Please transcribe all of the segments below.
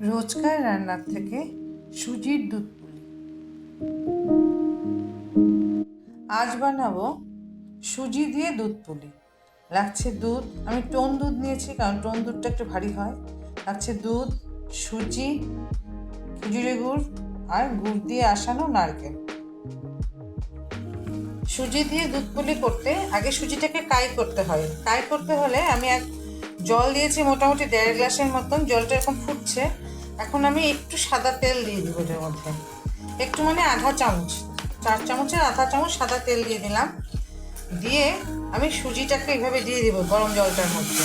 রোজকার রান্নার থেকে সুজির দুধ পুলি। আজ বানাবো সুজি দিয়ে দুধ পুলি। লাগছে দুধ, আমি টোন দুধ নিয়েছি কারণ টোন দুধটা একটু ভারী হয়। লাগছে দুধ, সুজি, খেজুরের গুড় আর গুড় দিয়ে আসানো নারকেল। সুজি দিয়ে দুধ পুলি করতে আগে সুজিটাকে কাই করতে হয়। কাই করতে হলে আমি জল দিয়েছি মোটামুটি 1.5 গ্লাসের মতন। জলটা এরকম ফুটছে। এখন আমি একটু সাদা তেল দিয়ে দিব এটার মধ্যে, একটু মানে আধা চামচ, 4 চামচের আধা চামচ সাদা তেল দিয়ে দিলাম। দিয়ে আমি সুজিটাকে এইভাবে দিয়ে দিব গরম জলটার মধ্যে,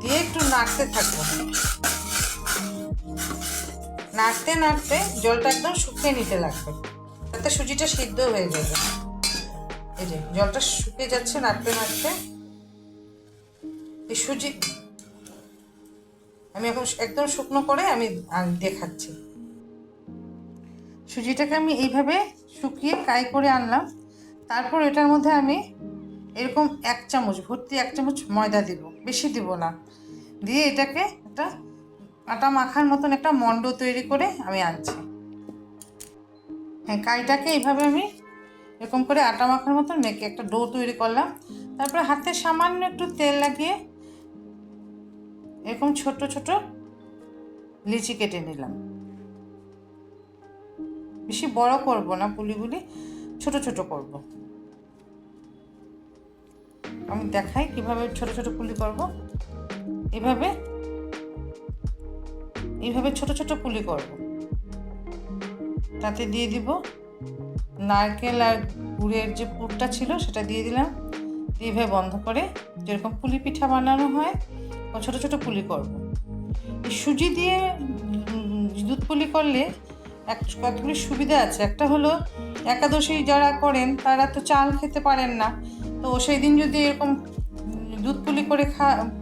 দিয়ে একটু নাড়তে থাকবো। নাড়তে নাড়তে জলটা একদম শুকিয়ে নিতে লাগবে, তাতে সুজিটা সিদ্ধ হয়ে যাবে। এই যে জলটা শুকিয়ে যাচ্ছে নাড়তে নাড়তে। এই সুজি আমি এখন একদম শুকনো করে আমি দেখাচ্ছি। সুজিটাকে আমি এইভাবে শুকিয়ে কাই করে আনলাম। তারপর এটার মধ্যে আমি এরকম 1 চামচ ভর্তি 1 চামচ ময়দা দিব, বেশি দিব না। দিয়ে এটাকে একটা আটা মাখার মতন একটা মণ্ড তৈরি করে আমি আনছি। হ্যাঁ, কাইটাকে এইভাবে আমি এরকম করে আটা মাখার মতন মেখে একটা ডো তৈরি করলাম। তারপরে হাতে সামান্য একটু তেল লাগিয়ে এরকম ছোট ছোট লিচি কেটে নিলাম। বেশি বড় করব না, পুলিগুলি ছোট ছোট করব। আমি দেখাই কিভাবে ছোট ছোট পুলি করব। এইভাবে ছোট ছোট পুলি করব। তাতে দিয়ে দিব নারকেল আর গুড়ের যে পুরটা ছিল সেটা দিয়ে দিলাম। এইভাবে বন্ধ করে যেরকম পুলি পিঠা বানানো হয় ছোট ছোট পুলি করব। সুজি দিয়ে দুধ পুলি করলে কতগুলি সুবিধা আছে। একটা হলো একাদশী যারা করেন তারা তো চাল খেতে পারেন না, তো সেই দিন যদি এরকম দুধ পুলি করে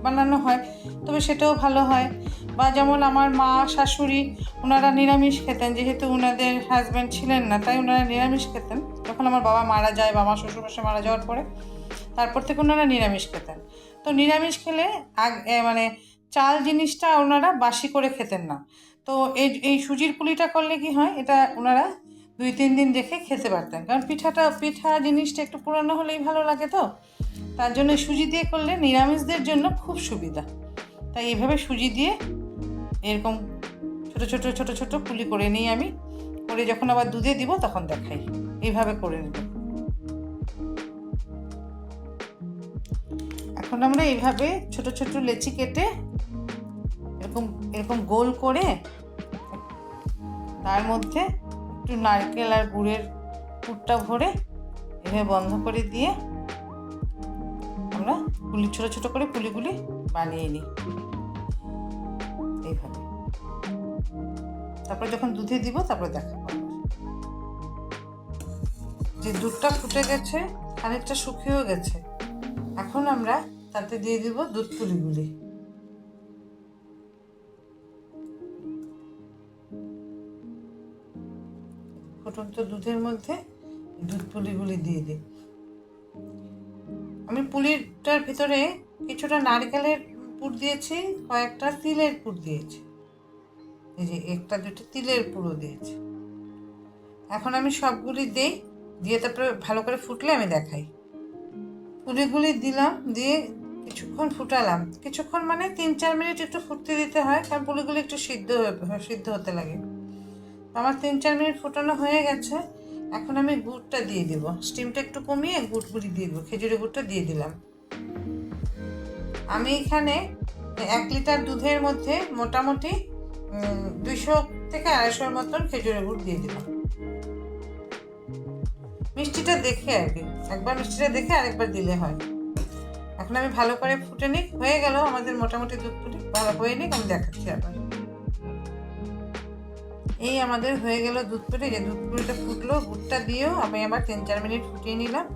বানানো হয় তবে সেটাও ভালো হয়। বা যেমন আমার মা শাশুড়ি ওনারা নিরামিষ খেতেন, যেহেতু ওনাদের হাজব্যান্ড ছিলেন না তাই ওনারা নিরামিষ খেতেন। যখন আমার বাবা মারা যায়, বাবা শ্বশুরমশাই মারা যাওয়ার পরে তারপর থেকে ওনারা নিরামিষ খেতেন। তো নিরামিষ খেলে মানে চাল জিনিসটা ওনারা বাসি করে খেতেন না। তো এই সুজির পুলিটা করলে কি হয়, এটা ওনারা 2-3 দিন রেখে খেতে পারতেন, কারণ পিঠা জিনিসটা একটু পুরানো হলেই ভালো লাগে। তো তার জন্য সুজি দিয়ে করলে নিরামিষদের জন্য খুব সুবিধা। তাই এইভাবে সুজি দিয়ে এরকম ছোট ছোট ছোট ছোট পুলি করে নিই আমি। করে যখন আবার দুধে দিব তখন দেখাই, এইভাবে করে নেব। এখন আমরা এইভাবে ছোট ছোট লেচি কেটে এরকম এরকম গোল করে তার মধ্যে একটু নারকেল আর গুড়ের পুরটা ভরে এভাবে বন্ধ করে দিয়ে আমরা ছোট ছোট করে পুলিগুলি বানিয়ে নিই এইভাবে। তারপরে যখন দুধে দিব তারপরে দেখাবো। যে দুধটা ফুটে গেছে, খানিকটা শুকিয়েও গেছে, এখন আমরা তাতে দিয়ে দিব দুধ পুলিগুলি। ফুটন্ত দুধের মধ্যে দুধ পুলিগুলি দিয়ে দিই। আমি পুলিটার ভিতরে কিছুটা নারকেলের পুর দিয়েছি, কয়েকটা তিলের পুর দিয়েছি। এই যে 1-2টা তিলের পুরও দিয়েছি। এখন আমি সবগুলি দিয়ে তারপরে ভালো করে ফুটলে আমি দেখাই। পুলিগুলি দিলাম, দিয়ে কিছুক্ষণ ফুটালাম। কিছুক্ষণ মানে 3-4 মিনিট একটু ফুটতে দিতে হয়, কারণ পুলিগুলি একটু সিদ্ধ হতে লাগে। আমার 3-4 মিনিট ফুটানো হয়ে গেছে। এখন আমি গুড়টা দিয়ে দিব, স্টিমটা একটু কমিয়ে গুড়গুলি দিয়ে দেবো। খেজুরের গুড়টা দিয়ে দিলাম। আমি এখানে 1 লিটার দুধের মধ্যে মোটামুটি 200 থেকে 250 মতন খেজুরের গুড় দিয়ে দিলাম। মিষ্টিটা দেখে আর কি, একবার মিষ্টিটা দেখে আরেকবার দিলে হয়। এখন আমি ভালো করে ফুটে নিই, হয়ে গেল আমাদের মোটামুটি দুধ পুলি। ভালো হয়ে নিক, আমি দেখাচ্ছি আবার। এই আমাদের হয়ে গেল দুধ পুলি। যে দুধ পুলিটা ফুটলো, গুড়টা দিয়েও আমি আবার 3-4 মিনিট ফুটিয়ে নিলাম।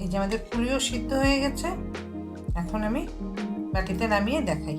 এই যে আমাদের পুলিও সিদ্ধ হয়ে গেছে। এখন আমি বাটিতে নামিয়ে দেখাই।